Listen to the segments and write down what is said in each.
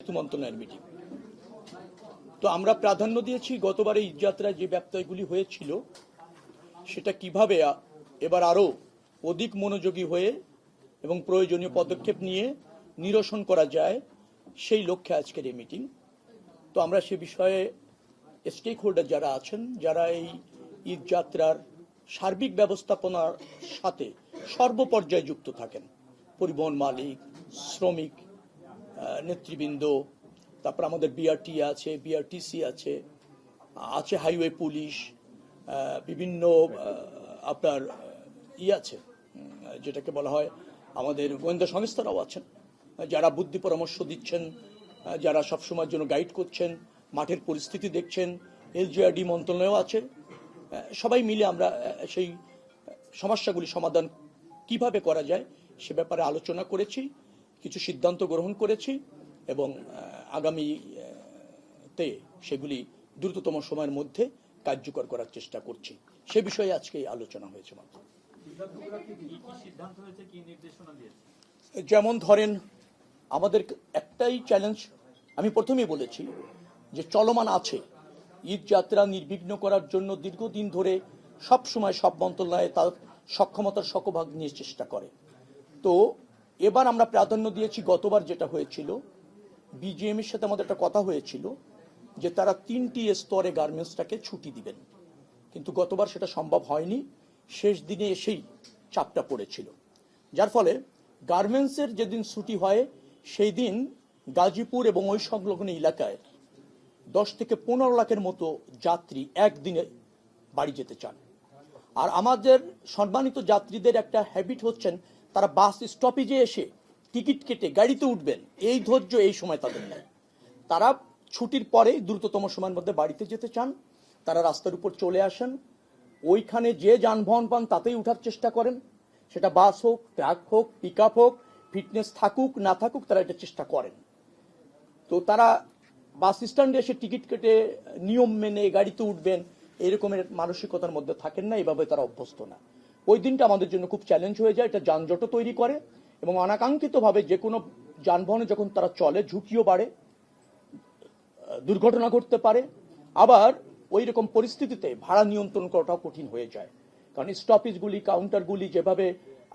মন্ত্রণালয়ের মিটিং। তো আমরা প্রাধান্য দিয়েছি গতবারে ঈদযাত্রায় যে ব্যত্যয়গুলি হয়েছিল সেটা কিভাবে এবার আরো অধিক মনোযোগী হয়ে এবং প্রয়োজনীয় পদক্ষেপ নিয়ে নিরসন করা যায়, সেই লক্ষ্যে আজকের এই মিটিং। তো আমরা সে বিষয়ে স্টেক হোল্ডার যারা আছেন, যারা এই ঈদযাত্রার সার্বিক ব্যবস্থাপনার সাথে সর্বপর্যায়ে যুক্ত থাকেন, পরিবহন মালিক, শ্রমিক নেতৃবৃন্দ, তারপর আমাদের বিআরটি আছে, বিআরটিসি আছে, হাইওয়ে পুলিশ, বিভিন্ন আপনার আছে যেটাকে বলা হয় আমাদের গোয়েন্দা সংস্থারাও আছেন, যারা বুদ্ধি পরামর্শ দিচ্ছেন, যারা সবসময়ের জন্য গাইড করছেন, মাঠের পরিস্থিতি দেখছেন, এলজিআরডি মন্ত্রণালয়ও আছে। সবাই মিলে আমরা সেই সমস্যাগুলি সমাধান কিভাবে করা যায় সে ব্যাপারে আলোচনা করেছি, কিছু সিদ্ধান্ত গ্রহণ করেছি এবং আগামীতে সেগুলি দ্রুততম সময়ের মধ্যে কার্যকর করার চেষ্টা করছি। সে বিষয়ে আজকে আলোচনা হয়েছে মাত্র। যেমন ধরেন, আমাদের একটাই চ্যালেঞ্জ, আমি প্রথমেই বলেছি যে চলমান আছে, ঈদ যাত্রা নির্বিঘ্ন করার জন্য দীর্ঘদিন ধরে সব সময় সব মন্ত্রণালয়ে তার সক্ষমতার শতভাগ নিয়ে চেষ্টা করে। তো এবার আমরা প্রাধান্য দিয়েছি, গতবার যেটা হয়েছিল বিজিএম এর সাথে আমাদের একটা কথা হয়েছিল যে তারা 3টি স্তরে গার্মেন্টসটাকে ছুটি দিবেন, কিন্তু গতবার সেটা সম্ভব হয়নি, শেষ দিনে এসেই চাপটা পড়েছিল, যার ফলে গার্মেন্টসের যেদিন ছুটি হয় সেই দিন গাজীপুর এবং ওই সংলগ্ন এলাকায় 10 থেকে 15 লাখের মতো যাত্রী একদিনে বাড়ি যেতে চান। আর আমাদের সম্মানিত যাত্রীদের একটা হ্যাবিট হচ্ছেন, তারা বাস স্টপেজে এসে টিকিট কেটে গাড়িতে উঠবেন, এই ধৈর্য এই সময় তাদের নেই। তারা ছুটির পরে দ্রুততম সময়ের মধ্যে বাড়িতে যেতে চান, তারা রাস্তার উপর চলে আসেন, ওইখানে যে যানবাহন পান তাতেই উঠার চেষ্টা করেন, সেটা বাস হোক, ট্রাক হোক, পিক আপ হোক, ফিটনেস থাকুক না থাকুক, তারা এটা চেষ্টা করেন। তো তারা বাস স্ট্যান্ডে এসে টিকিট কেটে নিয়ম মেনে গাড়িতে উঠবেন এরকমের মানসিকতার মধ্যে থাকেন না, এভাবে তারা অভ্যস্ত না। ওই দিনটা আমাদের জন্য খুব চ্যালেঞ্জ হয়ে যায়, এটা যানজটও তৈরি করে এবং অনাকাঙ্ক্ষিতভাবে যে কোনো যানবাহনে যখন তারা চলে ঝুঁকিও বাড়ে, দুর্ঘটনা ঘটতে পারে। আবার ওই রকম পরিস্থিতিতে ভাড়া নিয়ন্ত্রণ করাটাও কঠিন হয়ে যায়, কারণ স্টপেজগুলি, কাউন্টারগুলি যেভাবে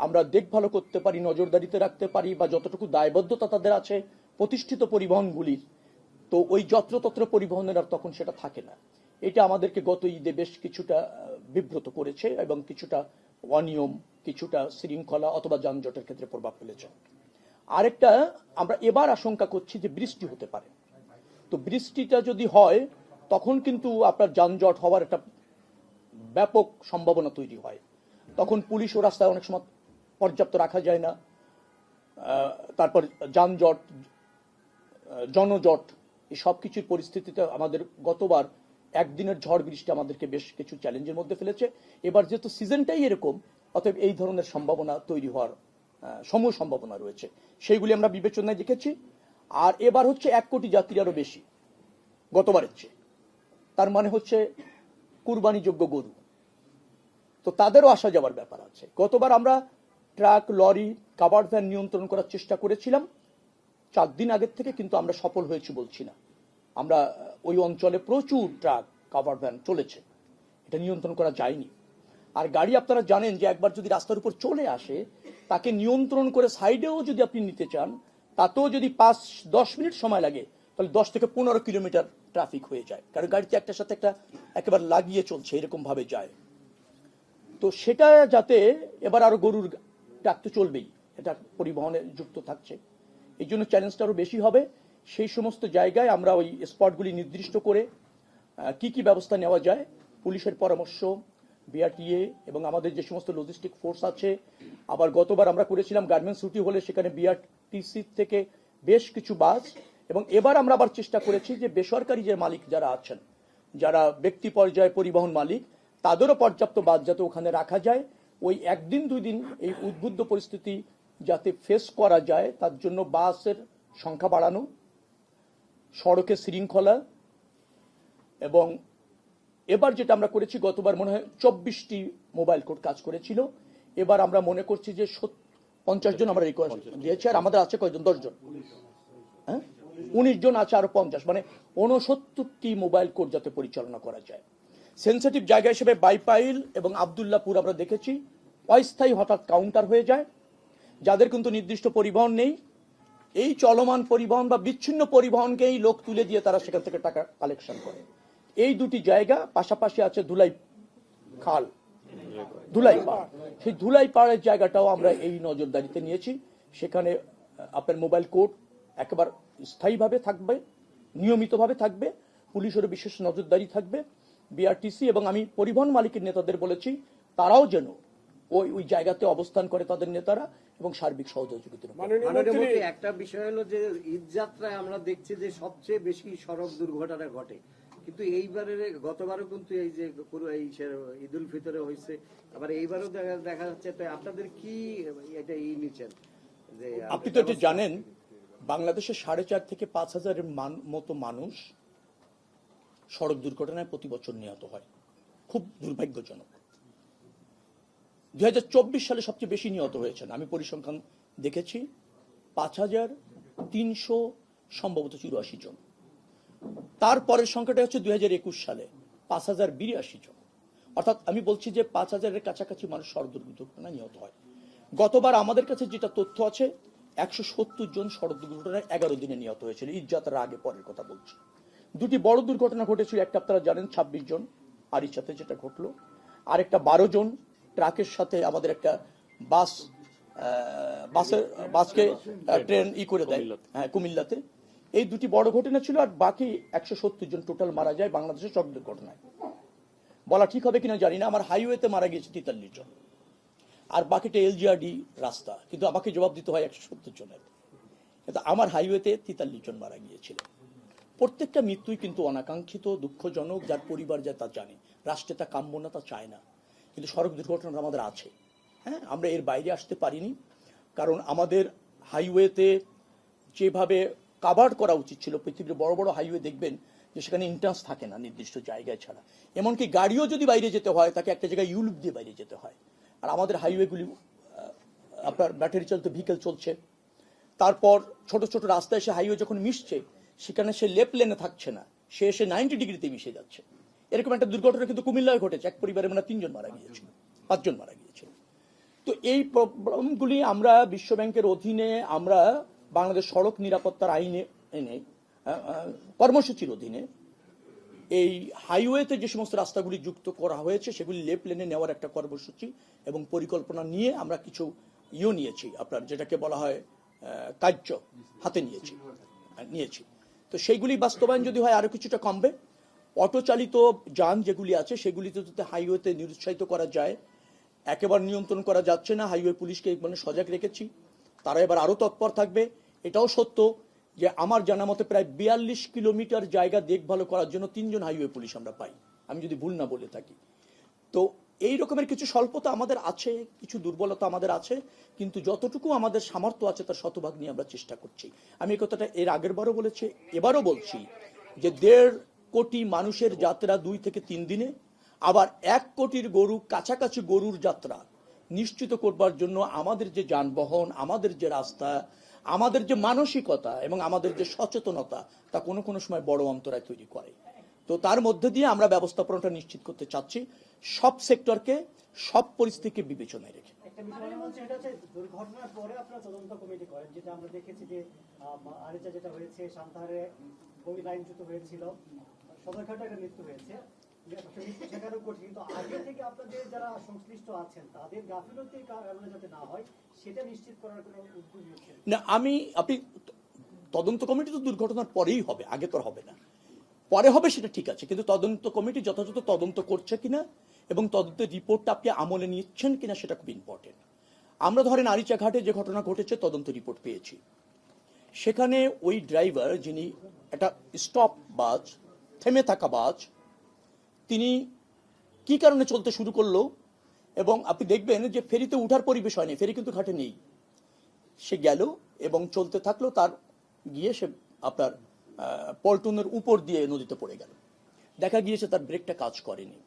আমরা দেখভাল করতে পারি, নজরদারিতে রাখতে পারি, বা যতটুকু দায়বদ্ধতা তাদের আছে প্রতিষ্ঠিত পরিবহনগুলির, তো ওই যত্রতত্র পরিবহনের আর তখন সেটা থাকে না। এটা আমাদেরকে গত ঈদে বেশ কিছুটা বিব্রত করেছে এবং কিছুটা অনিয়ম, কিছুটা শৃঙ্খলা অথবা যানজটের ক্ষেত্রে প্রভাব ফেলেছে। আরেকটা আমরা এবার আশঙ্কা করছি যে বৃষ্টি হতে পারে। তো বৃষ্টিটা যদি হয় তখন কিন্তু আপনার যানজট হওয়ার একটা ব্যাপক সম্ভাবনা তৈরি হয়, তখন পুলিশ ও রাস্তায় অনেক সময় পর্যাপ্ত রাখা যায় না, তারপর যানজট, জনজট, এই সব কিছুর পরিস্থিতিতে আমাদের গতবার একদিনের ঝড় বৃষ্টি আমাদেরকে বেশ কিছু চ্যালেঞ্জের মধ্যে ফেলেছে। এবার যেহেতু সিজনটাই এরকম, অতএব এই ধরনের সম্ভাবনা তৈরি হওয়ার সমূহ সম্ভাবনা রয়েছে, সেইগুলি আমরা বিবেচনায় রেখেছি। আর এবার হচ্ছে 1 কোটি যাত্রী আরো বেশি গতবারের চেয়ে, তার মানে হচ্ছে কুরবানিযোগ্য গরু, তো তাদেরও আসা যাওয়ার ব্যাপার আছে। গতবার আমরা ট্রাক, লরি, কাভার্ড ভ্যান নিয়ন্ত্রণ করার চেষ্টা করেছিলাম 4 দিন আগের থেকে, কিন্তু আমরা সফল হয়েছি বলছি না। আমরা ওই অঞ্চলে প্রচুর ট্রাক, কাভার্ড ভ্যান চলেছে, এটা নিয়ন্ত্রণ করা যায়নি। আর গাড়ি আপনারা জানেন যে একবার যদি রাস্তার উপর চলে আসে, তাকে নিয়ন্ত্রণ করে সাইডেও যদি আপনি নিতে চান, তাতেও যদি 5-10 মিনিট সময় লাগে, তাহলে 10 থেকে 15 কিলোমিটার ট্রাফিক হয়ে যায়, কারণ গাড়িতে একটার সাথে একটা একেবারে লাগিয়ে চলছে, এরকম ভাবে যায়। তো সেটা যাতে এবার আরো গরুর ট্রাক তো চলবেই, এটা পরিবহনে যুক্ত থাকছে, এই জন্য চ্যালেঞ্জটা আরো বেশি হবে। সেই সমস্ত জায়গায় আমরা ওই স্পটগুলি নির্দিষ্ট করে কি কি ব্যবস্থা নেওয়া যায়, পুলিশের পরামর্শ, বিআরটিএ এবং আমাদের যে সমস্ত লজিস্টিক ফোর্স আছে। আবার গতবার আমরা করেছিলাম গার্মেন্টস ছুটি হলে সেখানে বিআরটিসি থেকে বেশ কিছু বাস, এবং এবার আমরা আবার চেষ্টা করেছি যে বেসরকারি যে মালিক যারা আছেন, যারা ব্যক্তি পর্যায়ে পরিবহন মালিক, তাদেরও পর্যাপ্ত বাস যাতে ওখানে রাখা যায়, ওই 1 দিন 2 দিন এই উদ্বুদ্ধ পরিস্থিতি যাতে ফেস করা যায় তার জন্য বাসের সংখ্যা বাড়ানো, সড়কে শৃঙ্খলা, এবং এবার যেটা আমরা করেছি, গতবার মনে হয় 24টি মোবাইল কোর্ট কাজ করেছিল, এবার আমরা মনে করছি যে 50 জন আমরা রিকোয়েস্ট দিয়েছি। আর আমাদের আছে কয়জন? 10 জন। হ্যাঁ, 19 জন আছে আরো 50, মানে 69টি মোবাইল কোর্ট যাতে পরিচালনা করা যায়। সেন্সিটিভ জায়গা হিসেবে বাইপাইল এবং আব্দুল্লাহপুর আমরা দেখেছি অস্থায়ী হঠাৎ কাউন্টার হয়ে যায়, যাদের কিন্তু নির্দিষ্ট পরিবহন নেই। এই চলমান পরিবহন বা বিচ্ছিন্ন পরিবহনকেই লোক তুলে দিয়ে তারা সেখান থেকে টাকা কালেকশন করে। এই দুটি জায়গা পাশাপাশি আছে ধুলাই খাল, ধুলাই পাড়। সেই ধুলাই পাড়ের জায়গাটাও আমরা এই নজরদারিতে নিয়েছি। সেখানে আপনার মোবাইল কোর্ট একেবারে স্থায়ীভাবে থাকবে, নিয়মিতভাবে থাকবে, পুলিশেরও বিশেষ নজরদারি থাকবে, বিআরটিসি এবং আমি পরিবহন মালিকের নেতাদের বলেছি তারাও যেন ওই জায়গাতে অবস্থান করে তাদের নেতারা এবং সার্বিক সহযোগিতা। একটা বিষয় হলো যে ঈদ যাত্রায় আমরা দেখছি যে সবচেয়ে বেশি সড়ক দুর্ঘটনা ঘটে, কিন্তু এইবারের গতবারও কিন্তু এই যে এই ঈদ উল ফিতরে হয়েছে, আবার এইবারও দেখা যাচ্ছে। তো আপনাদের কি এটা নিচ্ছেন? যে আপনি তো এটা জানেন বাংলাদেশে 4.5 থেকে 5 হাজারের মতো মানুষ সড়ক দুর্ঘটনায় প্রতি বছর নিহত হয়। খুব দুর্ভাগ্যজনক। 2024 সালে সবচেয়ে বেশি নিহত হয়েছেন, আমি পরিসংখ্যান দেখেছি, 5,300 সম্ভবত 84 জন। তারপরের সংখ্যাটা হচ্ছে 2021 সালে 5,082 জন। অর্থাৎ আমি বলছি যে 5,000-এর কাছাকাছি মানুষ সড়ক দুর্ঘটনায় নিহত হয়। গতবার আমাদের কাছে যেটা তথ্য আছে 170 জন সড়ক দুর্ঘটনায় 11 দিনে নিহত হয়েছিল। ঈদ যাত্রার আগে পরের কথা বলছি। দুটি বড় দুর্ঘটনা ঘটেছিল, একটা আপনারা জানেন 26 জন আরিচাতে যেটা ঘটলো, আর একটা 12 জন ট্রাকের সাথে আমাদের একটা বাসকে ট্রেন করে দেয়, হ্যাঁ, কুমিল্লাতে। এই দুটি বড় ঘটনা ছিল, আর বাকি 170 জন টোটাল মারা যায় বাংলাদেশের সড়ক দুর্ঘটনায়। বলা ঠিক হবে কিনা জানি না, আমার হাইওয়েতে মারা গিয়েছে 43 জন, আর বাকিটা এলজিআরডি রাস্তা, কিন্তু আমাকে জবাব দিতে হয় 170 জনের। কিন্তু আমার হাইওয়েতে 43 জন মারা গিয়েছিল। প্রত্যেকটা মৃত্যুই কিন্তু অনাকাঙ্ক্ষিত, দুঃখজনক, যার পরিবার যায় তা জানে। রাষ্ট্রে তা কাম্য না, তা চায় না, কিন্তু সড়ক দুর্ঘটনা আমাদের আছে। হ্যাঁ, আমরা এর বাইরে আসতে পারিনি, কারণ আমাদের হাইওয়েতে যেভাবে কাভার করা উচিত ছিল, পৃথিবীর বড় বড় হাইওয়ে দেখবেন যে সেখানে এন্ট্রান্স থাকে না নির্দিষ্ট জায়গায় ছাড়া। এমনকি গাড়িও যদি বাইরে যেতে হয় তাকে একটা জায়গায় ইউলুপ দিয়ে বাইরে যেতে হয়। আর আমাদের হাইওয়েগুলি আপনার ব্যাটারি চালিত ভেহিকেল চলছে। তারপর ছোট ছোট রাস্তায় এসে হাইওয়ে যখন মিশছে, সেখানে সে লেফট লেনে থাকছে না, সে এসে 90 ডিগ্রিতে মিশে যাচ্ছে। এরকম একটা দুর্ঘটনা কিন্তু কুমিল্লায় ঘটেছে। এক পরিবারে মানে 3 জন মারা গিয়েছিল, 5 জন মারা গিয়েছিল। তো এই প্রবলেমগুলি আমরা বিশ্ব ব্যাংকের অধীনে, আমরা বাংলাদেশ সড়ক নিরাপত্তার আইনে এনে কর্মসূচির অধীনে এই হাইওয়েতে যে সমস্ত রাস্তাগুলি যুক্ত করা হয়েছে সেগুলি লেফট লেনে নেওয়ার একটা কর্মসূচি এবং পরিকল্পনা নিয়ে আমরা কিছু নিয়েছি, আপনার যেটাকে বলা হয় কার্য হাতে নিয়েছি। তো সেইগুলি বাস্তবায়ন যদি হয় আরো কিছুটা কমবে। অটো চালিত যান যেগুলি আছে সেগুলিতে যদি হাইওয়েতে নিরুৎসাহিত করা যায়, একেবারে নিয়ন্ত্রণ করা যাচ্ছে না, হাইওয়ে পুলিশকে মানে সজাগ রেখেছি, তারা এবার আরো তৎপর থাকবে। এটাও সত্য যে আমার জানা মতে প্রায় 42 কিলোমিটার জায়গা দেখভাল করার জন্য 3 জন হাইওয়ে পুলিশ আমরা পাই, আমি যদি ভুল না বলে থাকি। তো এই রকমের কিছু স্বল্পতা আমাদের আছে, কিছু দুর্বলতা আমাদের আছে, কিন্তু যতটুকু আমাদের সামর্থ্য আছে তার শতভাগ নিয়ে আমরা চেষ্টা করছি। আমি এই কথাটা এর আগের বারও বলেছি, এবারও বলছি যে 1.5 কোটি মানুষের যাত্রা 2 থেকে 3 দিনে, আবার 1 কোটির কাছাকাছি গরুর যাত্রা নিশ্চিত করবার জন্য আমাদের যে যানবাহন, আমাদের যে রাস্তা, আমাদের যে মানসিকতা এবং আমাদের যে সচেতনতা, তা কোনো কোনো সময় বড় অন্তরায় তৈরি করে। তো তার মধ্যে দিয়ে আমরা ব্যবস্থাপনাটা নিশ্চিত করতে চাচ্ছি, সব সেক্টরকে, সব পরিস্থিতিকে বিবেচনায় রেখে। দুর্ঘটনার পরে আপনারা তদন্ত কমিটি করেন, যেটা আমরা দেখেছি যে আরিচা যেটা হয়েছে, সান্তাহারে গভীর লাইনচ্যুত হয়েছিল, সদরঘাটে একটা মৃত্যু হয়েছে, সেখানেও করছে। কিন্তু আগে থেকে আপনাদের যারা সংশ্লিষ্ট আছেন তাদের গাফিলতির কারণে যাতে না হয় সেটা নিশ্চিত করার কোনো উদ্যোগ নিচ্ছেন না? আপনি তদন্ত কমিটি তো দুর্ঘটনার পরেই হবে, আগে তো হবে না। পরে হবে সেটা ঠিক আছে, কিন্তু তদন্ত কমিটি যথাযথ তদন্ত করছে কিনা এবং তদন্তের রিপোর্টটা আপনি আমলে নিচ্ছেন কিনা সেটা খুব ইম্পর্টেন্ট। আমরা ধরেন আরিচা ঘাটে যে ঘটনা ঘটেছে তদন্ত রিপোর্ট পেয়েছি, সেখানে ওই ড্রাইভার যিনি একটা স্টপ বাস, থেমে থাকা বাস, তিনি কি কারণে চলতে শুরু করলো, এবং আপনি দেখবেন যে ফেরিতে উঠার পরিবেশ হয়নি, ফেরি কিন্তু ঘাটে নেই, সে গেল এবং চলতে থাকলো, তার গিয়ে সে আপনার পল্টনের উপর দিয়ে নদীতে পড়ে গেল। দেখা গিয়েছে তার ব্রেকটা কাজ করেনি,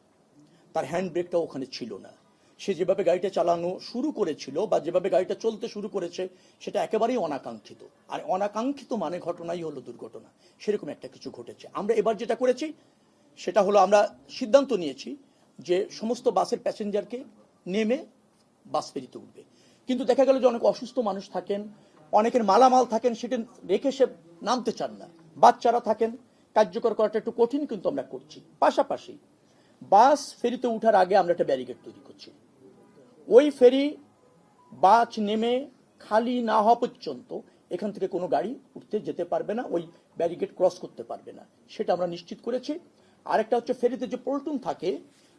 তার হ্যান্ড ব্রেকটা ওখানে ছিল না, সে যেভাবে গাড়িটা চালানো শুরু করেছিল বা যেভাবে গাড়িটা চলতে শুরু করেছে সেটা একেবারেই অনাকাঙ্ক্ষিত। আর অনাকাঙ্ক্ষিত মানে ঘটনাই হলো দুর্ঘটনা, সেরকম একটা কিছু ঘটেছে। আমরা এবার যেটা করেছি সেটা হলো আমরা সিদ্ধান্ত নিয়েছি যে সমস্ত বাসের প্যাসেঞ্জারকে নেমে বাস ফেরিতে উঠবে। কিন্তু দেখা গেল যে অনেক অসুস্থ মানুষ থাকেন, অনেকের মালামাল থাকেন, সেটা রেখে সে নামতে চান না, বাচ্চারা থাকেন, কার্যকর করাটা একটু কঠিন, কিন্তু আমরা করছি। পাশাপাশি বাস ফেরিতে উঠার আগে আমরা একটা ব্যারিকেড তৈরি করছি। ওই ফেরি বাস নেমে খালি না হওয়া পর্যন্ত এখান থেকে কোনো গাড়ি উঠতে যেতে পারবে না, ওই ব্যারিকেড ক্রস করতে পারবে না, সেটা আমরা নিশ্চিত করেছি। আরেকটা হচ্ছে ফেরিতে যে পল্টন থাকে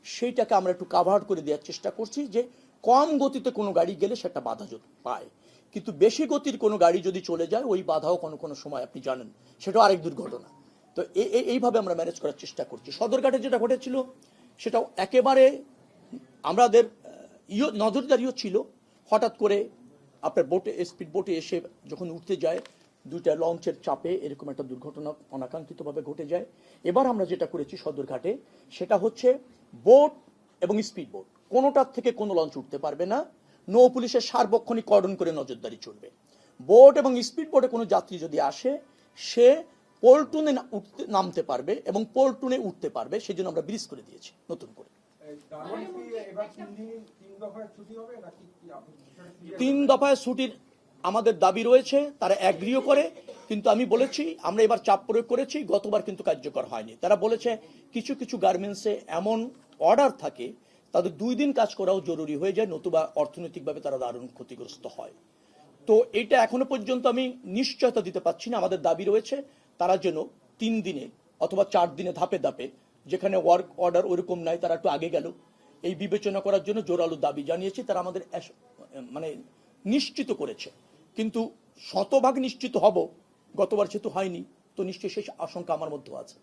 সেইটাকে আমরা একটু কাভার করে দেওয়ার চেষ্টা করছি, যে কম গতিতে কোনো গাড়ি গেলে সেটা বাধা পায়, কিন্তু বেশি গতির কোনো গাড়ি যদি চলে যায় ওই বাধাও কোনো কোনো সময় আপনি জানেন সেটাও আরেক দুর্ঘটনা। তো এইভাবে আমরা ম্যানেজ করার চেষ্টা করছি। সদরঘাটে যেটা ঘটেছিল সেটাও একেবারে আমাদের নজরদারিও ছিল। হঠাৎ করে আপনার বোটে, স্পিড বোটে এসে যখন উঠতে যায়, দুইটা লঞ্চের চাপে এরকম একটা দুর্ঘটনা অনাকাঙ্ক্ষিতভাবে ঘটে যায়। এবার আমরা যেটা করেছি সদরঘাটে সেটা হচ্ছে বোট এবং স্পিড বোট কোনোটার থেকে কোনো লঞ্চ উঠতে পারবে না, নৌ পুলিশের সার্বক্ষণিক কর্ডন করে নজরদারি চলবে। বোট এবং স্পিড বোটে কোনো যাত্রী যদি আসে সে পল্টনে নামতে পারবে এবং পল্টনে উঠতে পারবে, সেই জন্য আমরা ব্রিজ করে দিয়েছি নতুন করে। 3 দফায় ছুটির আমাদের দাবি রয়েছে, তারা অ্যাগ্রিও করে, কিন্তু আমি বলেছি আমরা এবার চাপ প্রয়োগ করেছি, গতবার কিন্তু কার্যকর হয়নি। তারা বলেছে কিছু কিছু গার্মেন্টসে এমন অর্ডার থাকে তাদের 2 দিন কাজ করাও জরুরি হয়ে যায়, নতুবা অর্থনৈতিকভাবে তারা দারুণ ক্ষতিগ্রস্ত হয়। তো এটা এখনো পর্যন্ত আমি নিশ্চয়তা দিতে পারছি না। আমাদের দাবি রয়েছে তারা যেন 3 দিনে অথবা 4 দিনে ধাপে ধাপে, যেখানে ওয়ার্ক অর্ডার ওরকম নাই তারা একটু আগে গেল, এই বিবেচনা করার জন্য জোরালো দাবি জানিয়েছি। তারা আমাদের মানে নিশ্চিত করেছে, কিন্তু শতভাগ নিশ্চিত হব গতবার যেহেতু হয়নি, তো নিশ্চয়ই সেই আশঙ্কা আমার মধ্যে আছে।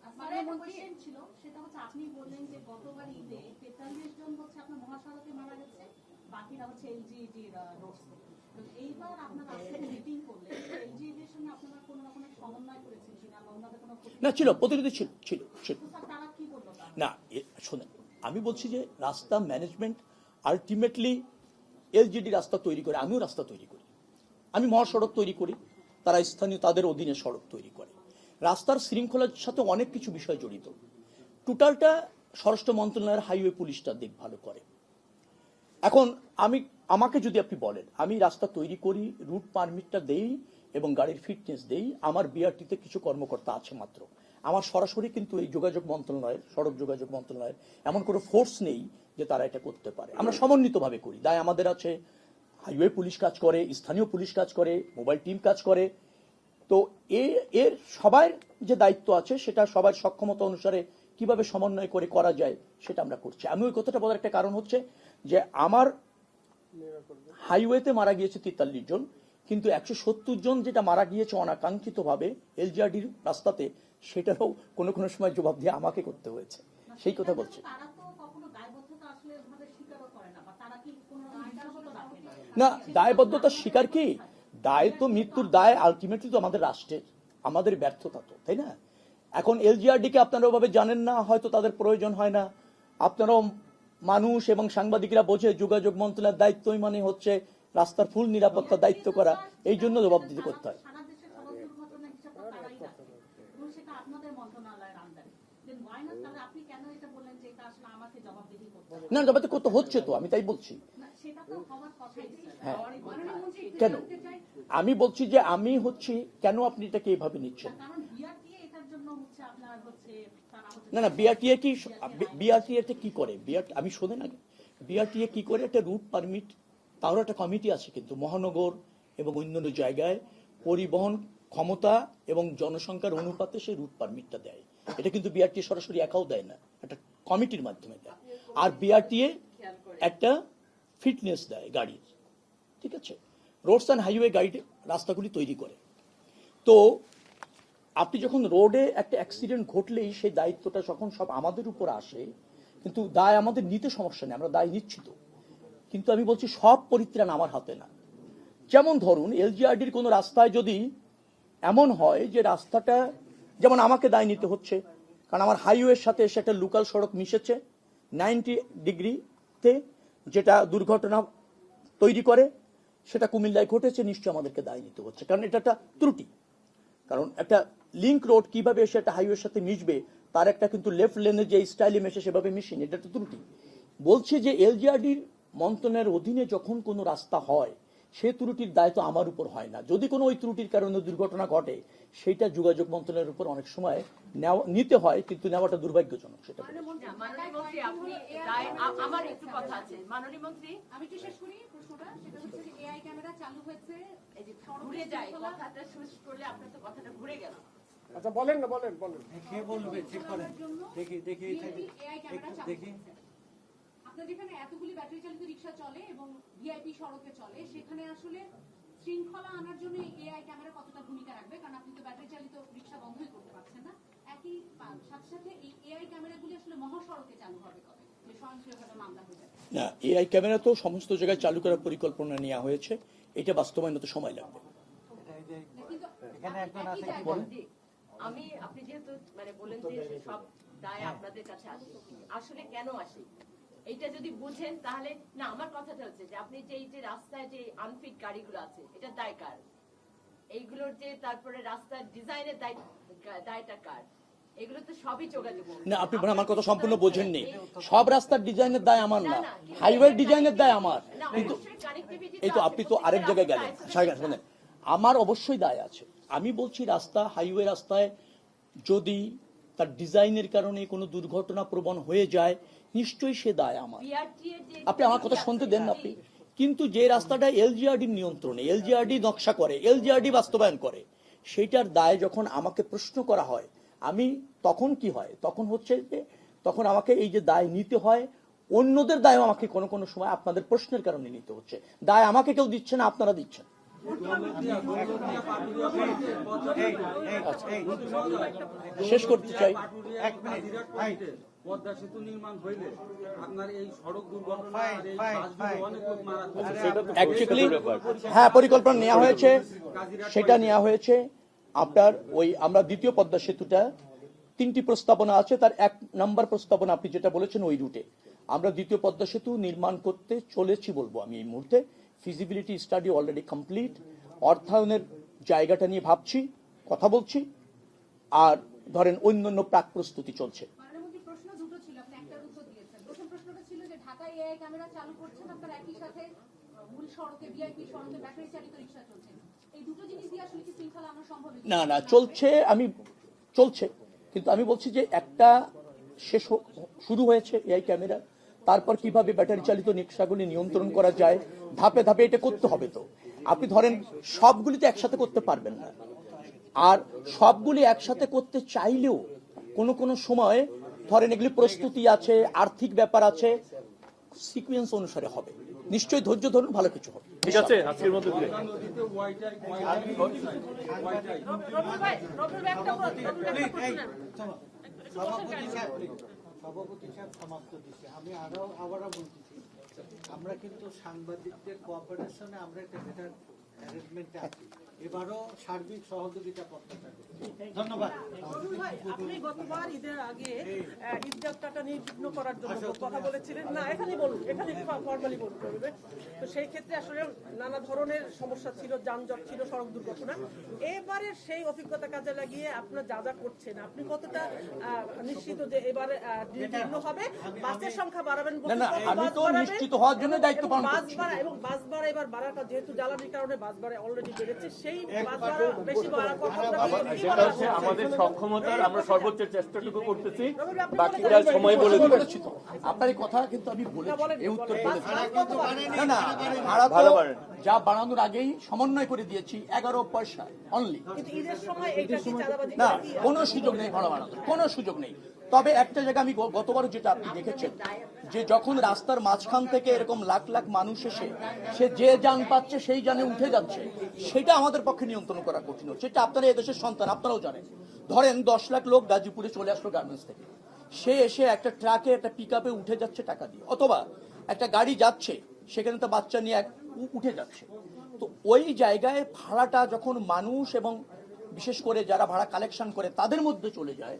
আপনি বললেন যে গতবার ঈদে 43 জন হচ্ছে আপনার মহাসড়কে মারা গেছে, বাকিরা হচ্ছে এলজিইডির রোডসে। এইবার আপনারা আজকে মিটিং করলেন, এলজিইডির সঙ্গে আপনারা কোনো রকমের সমন্বয় করেছেন কিনা বা ওনাদের কোনো না, ছিল, প্রতিনিধি ছিল ছিল ছিল তারা কি বললো? না শোনেন, আমি বলছি যে রাস্তা ম্যানেজমেন্ট আলটিমেটলি এলজিডি রাস্তা তৈরি করে, আমিও রাস্তা তৈরি করি, আমি মহাসড়ক তৈরি করি, তারা স্থানীয় তাদের অধীনে সড়ক তৈরি করে। রাস্তার শৃঙ্খলার সাথে অনেক কিছু বিষয় জড়িত। টোটালটা স্বরাষ্ট্র মন্ত্রণালয়ের হাইওয়ে পুলিশটা দেখভাল করে। এখন আমাকে যদি আপনি বলেন, আমি রাস্তা তৈরি করি, রুট পারমিটটা দেই এবং গাড়ির ফিটনেস দেই, আমার বিআরটিতে কিছু কর্মকর্তা আছে মাত্র, আমার সরাসরি কিন্তু এই যোগাযোগ মন্ত্রণালয়ের, সড়ক যোগাযোগ মন্ত্রণালয়ের এমন কোনো ফোর্স নেই যে তারা এটা করতে পারে। আমরা সমন্বিতভাবে করি, দায় আমাদের আছে। হাইওয়ে পুলিশ কাজ করে, স্থানীয় পুলিশ কাজ করে, মোবাইল টিম কাজ করে। তো এর সবার যে দায়িত্ব আছে সেটা সবার সক্ষমতা অনুসারে কিভাবে সমন্বয় করে করা যায় সেটা আমরা করছি। আমি ওই কথাটা বলার একটা কারণ হচ্ছে যে আমার হাইওয়েতে মারা গিয়েছে 43 জন, কিন্তু 170 জন যেটা মারা গিয়েছে অনাকাঙ্ক্ষিতভাবে এলজিআরডির রাস্তাতে, সেটারও কোনো কোনো সময় জবাব দিয়ে আমাকে করতে হয়েছে, সেই কথা বলছি। না, দায়বদ্ধতা স্বীকার কি, দায় তো মৃত্যুর দায় আলটিমেটলি তো আমাদের রাষ্ট্রের, আমাদের ব্যর্থতা তো, তাই না? এখন এলজিআরডি কে আপনারা ওভাবে জানেন না, হয়তো তাদের প্রয়োজন হয় না। আপনারাও মানুষ এবং সাংবাদিকরা বোঝে যোগাযোগ মন্ত্রণালয়ের দায়িত্বই মানে হচ্ছে রাস্তার ফুল নিরাপত্তার দায়িত্ব করা, এই জন্য জবাবদিহি করতে হয়। না, জবাবদিহি করতে হচ্ছে তো, আমি তাই বলছি। হ্যাঁ, কেন আমি বলছি যে আমি হচ্ছি, কেন আপনি এটাকে এইভাবে নিচ্ছেন? না না, বিআরটিএ কি, বিআরটিএ কি করে, আমি শোনেন আগে, বিআরটিএ কি করে, একটা রুট পারমিট, তারও একটা কমিটি আছে, কিন্তু মহানগর এবং অন্যান্য জায়গায় পরিবহন ক্ষমতা এবং জনসংখ্যার অনুপাতে সেই রুট পারমিটটা দেয়। এটা কিন্তু বিআরটিএ সরাসরি একাও দেয় না, একটা কমিটির মাধ্যমে দেয়। আর বিআরটিএ একটা ফিটনেস দেয় গাড়ির, ঠিক আছে? রোডস অ্যান্ড হাইওয়ে গাইড রাস্তাগুলি তৈরি করে। তো আপনি যখন রোডে একটা অ্যাক্সিডেন্ট ঘটলেই সেই দায়িত্বটা যখন সব আমাদের উপর আসে, কিন্তু দায় আমাদের নিতে সমস্যা নেই, আমরা দায় নিচ্ছি তো, কিন্তু আমি বলছি সব পরিত্রাণ আমার হাতে না। যেমন ধরুন এলজিআরডির কোনো রাস্তায় যদি এমন হয় যে রাস্তাটা, যেমন আমাকে দায় নিতে হচ্ছে, কারণ আমার হাইওয়ের সাথে এসে একটা লোকাল সড়ক মিশেছে 90 ডিগ্রিতে, যেটা দুর্ঘটনা তৈরি করে, সেটা কুমিল্লায় ঘটেছে, নিশ্চয়ই আমাদেরকে দায় নিতে হচ্ছে, কারণ এটা একটা ত্রুটি। কারণ একটা লিংক রোড কিভাবে এসে একটা হাইওয়ের সাথে মিশবে, তার একটা কিন্তু লেফট লেনে যে স্টাইলে মেশে সেভাবে মিশিনি, এটা একটা ত্রুটি। বলছে যে এলজিআরডির মন্ত্রণের অধীনে যখন কোনো রাস্তা হয়, সে ত্রুটির দায় তো আমার উপর হয় না। যদি কোনো ওই ত্রুটির কারণে দুর্ঘটনা ঘটে, সেটা যোগাযোগ মন্ত্রণের উপর অনেক সময় নিতে হয়, কিন্তু নেওয়াটা দুর্ভাগ্যজনক। সেটা মাননীয় মন্ত্রী, আপনি আমার একটু কথা আছে। মাননীয় মন্ত্রী, আমি একটু শেষ করি প্রশ্নটা। সেটা হচ্ছে যে এআই ক্যামেরা চালু হয়েছে, এই যে ঘুরে যায় কথাটা শেষ করলে আপনার তো কথাটা ঘুরে গেল। আচ্ছা বলেন না, বলেন বলেন। কে বলবে ঠিক করেন, দেখি দেখি এআই ক্যামেরা চালু হয়েছে। আপনার যেখানে এতগুলি ব্যাটারি চালিত রিক্সা চলে এবং ভিআইপি সড়কে চলে, সেখানে আসলে শৃঙ্খলা আনার জন্য এআই ক্যামেরা কতটা ভূমিকা রাখবে? কারণ আপনি তো ব্যাটারি চালিত রিক্সা বন্ধই করতে পারছেন না। একই সাথে সাথে এই এআই ক্যামেরাগুলি আসলে মহাসড়কে চালু হবে কবে, যে স্বয়ংক্রিয়ভাবে মামলা হয়ে যাবে? না, এআই ক্যামেরা তো সমস্ত জায়গায় চালু করার পরিকল্পনা নেওয়া হয়েছে, এটা বাস্তবায়ন হতে সময় লাগবে। কিন্তু এখানে একজন আছে, একই কি বলেন? জি, আপনি যেহেতু মানে বলেন যে সব দায় আপনাদের কাছে আসে, আসলে কেন আসে এইটা যদি বুঝেন তাহলে না। আমার কথাটা হচ্ছে যে আপনি যে এই যে রাস্তায় যে আনফিট গাড়িগুলো আছে, এটা দায় কার? এইগুলোর যে তারপরে রাস্তার ডিজাইনের দায়টা কার? এগুলো তো সবই যোগাযোগ। না, আপনি আমার কথা সম্পূর্ণ বোঝেননি। সব রাস্তার ডিজাইনের দায় আমার না, হাইওয়ে ডিজাইনের দায় আমার। কিন্তু এই তো আপনি তো আরেক জায়গায় গেলেন। শোনেন, আমার অবশ্যই দায় আছে। আমি বলছি রাস্তা, হাইওয়ে রাস্তায় যদি তার ডিজাইনের কারণে কোনো দুর্ঘটনা প্রবণ হয়ে যায়, নিশ্চয়ই সে দায় আমার। আপনি আমার কথা শুনতে দেন না আপনি। কিন্তু যে রাস্তাটা এলজিআরডির নিয়ন্ত্রণে, এলজিআরডি নকশা করে, এলজিআরডি বাস্তবায়ন করে, সেইটার দায় যখন আমাকে প্রশ্ন করা হয়, আমি তখন কি হয়, তখন হচ্ছে যে তখন আমাকে এই যে দায় নিতে হয়, অন্যদের দায় আমাকে কোনো কোনো সময় আপনাদের প্রশ্নের কারণে নিতে হচ্ছে। দায় আমাকে কেউ দিচ্ছে না, আপনারা দিচ্ছেন। শেষ করতে চাই, পদ্মা সেতু নির্মাণ হইলে আপনার এই সড়ক দুর্ঘটনা আর এই বাসগুলো অনেক লোক মারা যাচ্ছে। অ্যাকচুয়ালি হ্যাঁ, পরিকল্পনা নেওয়া হয়েছে, সেটা নেওয়া হয়েছে। আপনার ওই আমরা দ্বিতীয় পদ্মা সেতুটা 3টি প্রস্তাবনা আছে, তার 1 নম্বর প্রস্তাবনা আপনি যেটা বলেছেন ওই রুটে আমরা দ্বিতীয় পদ্মা সেতু নির্মাণ করতে চলেছি বলবো আমি এই মুহূর্তে। ফিজিবিলিটি স্টাডি অলরেডি কমপ্লিট, অর্থায়নের জায়গাটা নিয়ে ভাবছি, কথা বলছি, আর ধরেন অন্যান্য প্রাক প্রস্তুতি চলছে। মাননীয় প্রশ্ন দুটো ছিল, আপনি একটার উত্তর দিয়েছেন। প্রথম প্রশ্নটা ছিল যে ঢাকায় এআই ক্যামেরা চালু করছেন, আপনার একই সাথে মূল সড়কে ভিআইপি সড়কে ব্যাটারি চালিত রিক্সা চলছে। এই দুটো জিনিস দিয়ে আসলে কি শৃঙ্খলা আনা সম্ভব? না না, চলছে, কিন্তু আমি বলছি যে একটা শুরু হয়েছে এআই ক্যামেরা, তারপর কিভাবে ব্যাটারি চালিত রিক্সাগুলি নিয়ন্ত্রণ করা যায়, ধাপে ধাপে এটা করতে হবে। তো আপনি ধরেন সবগুলি তো একসাথে করতে পারবেন না, আর সবগুলি একসাথে করতে চাইলেও কোনো কোনো সময় ধরেন এগুলি প্রস্তুতি আছে, আর্থিক ব্যাপার আছে, সিকোয়েন্স অনুসারে হবে। নিশ্চয়ই ধৈর্য ধরুন, ভালো কিছু হবে। ঠিক আছে, আজকের মতো নদীতে ওয়াইটাই সভাপতি সাহেব সমাপ্ত দিচ্ছে। আমি আবারও বলতেছি, আমরা কিন্তু সাংবাদিকদের কোঅপারেশনে আমরা একটা বেটার অ্যারেঞ্জমেন্টে আছি। এবারও সার্বিক সহযোগিতা প্রত্যাশা করি। ধন্যবাদ। আপনি গতবার ঈদের আগে ঈদ যাত্রাটা নির্বিঘ্ন করার জন্য কথা বলেছিলেন। না, এখানেই বলুন, এখানে ফর্মালি বলুন। তো সেই ক্ষেত্রে আসলে নানা ধরনের সমস্যা ছিল, যানজট ছিল, সড়ক দুর্ঘটনা। এবারে সেই অভিজ্ঞতা কাজে লাগিয়ে আপনারা যা যা করছেন, আপনি কতটা নিশ্চিত যে এবারে নির্বিঘ্ন হবে? বাসের সংখ্যা বাড়াবেন? না, আমি তো নিশ্চিত হওয়ার জন্য দায়িত্ব পালন করছি। এবং বাস ভাড়া এবার বাড়ার, যেহেতু জ্বালানির কারণে বাস ভাড়া অলরেডি বেড়েছে, সেই বাস ভাড়া বেশি বাড়া আমাদের সক্ষমতার আমরা সর্বোচ্চ চেষ্টাটুকু করতেছি, বাকিটা সময় বলে বলেছি। তো আপনার এই কথা কিন্তু আমি বলেছি, এই উত্তর বলেছি। না, ভাড়া যা বাড়ানোর আগেই সমন্বয় করে দিয়েছি 11 পয়সা অনলি। না, কোনো সুযোগ নেই ভাড়া বাড়ানোর, কোনো সুযোগ নেই। তবে একটা জায়গা আমি গতবারও যেটা আপনি দেখেছেন, যে যখন রাস্তার মাঝখান থেকে এরকম লাখ লাখ মানুষ এসে সে যে যান পাচ্ছে সেই যানে উঠে যাচ্ছে, সেটা আমাদের পক্ষে নিয়ন্ত্রণ করা কঠিন হচ্ছে। এটা আপনারা এদেশের সন্তান, আপনারাও জানেন। ধরেন 10 লাখ লোক গাজীপুরে চলে আসলো গার্মেন্টস থেকে, সে এসে একটা ট্রাকে একটা পিকআপে উঠে যাচ্ছে টাকা দিয়ে, অথবা একটা গাড়ি যাচ্ছে সেখানে তো বাচ্চা নিয়ে উঠে যাচ্ছে। তো ওই জায়গায় ভাড়াটা যখন মানুষ এবং বিশেষ করে যারা ভাড়া কালেকশন করে তাদের মধ্যে চলে যায়,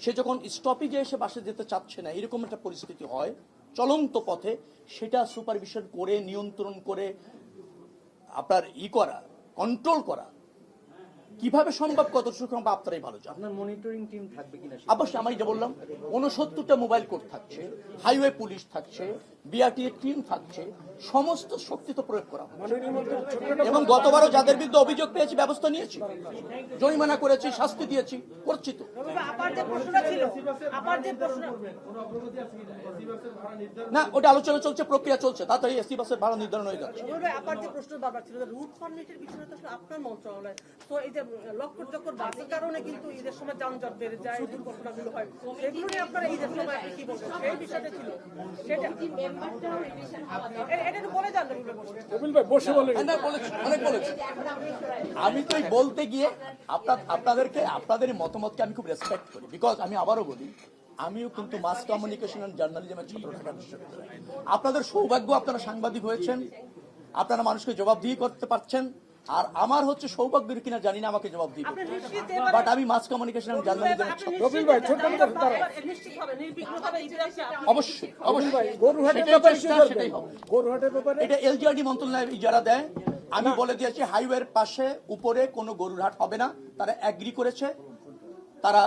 সে যখন স্টপেজে এসে বাসে যেতে চাচ্ছে না, এরকম একটা পরিস্থিতি হয়, চলন্ত পথে সেটা সুপারভিশন করে নিয়ন্ত্রণ করে আপনার করা, কন্ট্রোল করা কিভাবে সম্ভব, কত সম্ভব আপনারাই ভালো জানেন। আপনার মনিটরিং টিম থাকবে কিনা অবশ্যই আমি যেটা বললাম 69টা মোবাইল কোর্ট থাকছে, হাইওয়ে পুলিশ থাকছে, বিআরটি এর টিম থাকছে, সমস্ত শক্তি তো প্রয়োগ করা হবে। এবং গতবারও যাদের বিরুদ্ধে অভিযোগ পেয়েছি ব্যবস্থা নিয়েছি, জরিমানা করেছি, শাস্তি দিয়েছি, করছি তো। আবার যে প্রশ্নটা ছিল, আবার যে প্রশ্ন না, ওটা আলোচনা চলছে, প্রক্রিয়া চলছে, তাড়াতাড়ি এসি বাসের ভাড়া নির্ধারণ হয়ে যাচ্ছে। আবার যে প্রশ্ন বারবার ছিল যে রুট পারমিটের পিছনে তো আসলে আপনার মন্ত্রণালয়, তো এই যে লক্কর চক্কর বাসের কারণে কিন্তু ঈদের সময় যানজট বেড়ে যায়, দুর্ঘটনাগুলো হয়, সেগুলো নিয়ে আপনারা ঈদের সময় আপনি কি বলছেন, সেই বিষয়টা ছিল সেটা এটা একটু বলে যান রবিল ভাই বসে বলেন। না, বলেছি, অনেক বলেছি। আমি তো এই বলতে গিয়ে আপনাদেরকে আপনাদের মতামতকে আমি খুব রেসপেক্ট করি, বিকজ আমি আবারও বলি আমিও কিন্তু মাস কমিউনিকেশন এন্ড জার্নালিজমের ছাত্র ঢাকা বিশ্ববিদ্যালয়। আপনাদের সৌভাগ্য, আপনারা সাংবাদিক হয়েছেন, আপনারা মানুষকে জবাবদিহি করতে পারছেন, আর আমার হচ্ছে সৌভাগ্যের কিনা জানি না, আমাকে জবাবদিহি করতে, বাট আমি মাস কমিউনিকেশন এন্ড জার্নালিজমের ছাত্র। রবিল ভাই ছোট করে দাঁড়ান। অবশ্যই ভাই গরুহাটের সেটাই ব্যাপারে কি চেষ্টা, করবেন? সেটাই হবে। গরুহাটের ব্যাপারে এটা এলজিআরডি মন্ত্রণালয় ইজারা দেয়, আমি বলে দিয়েছি হাইওয়ের পাশে উপরে কোনো গরুর হাট হবে না, তারা এগ্রি করেছে, তারা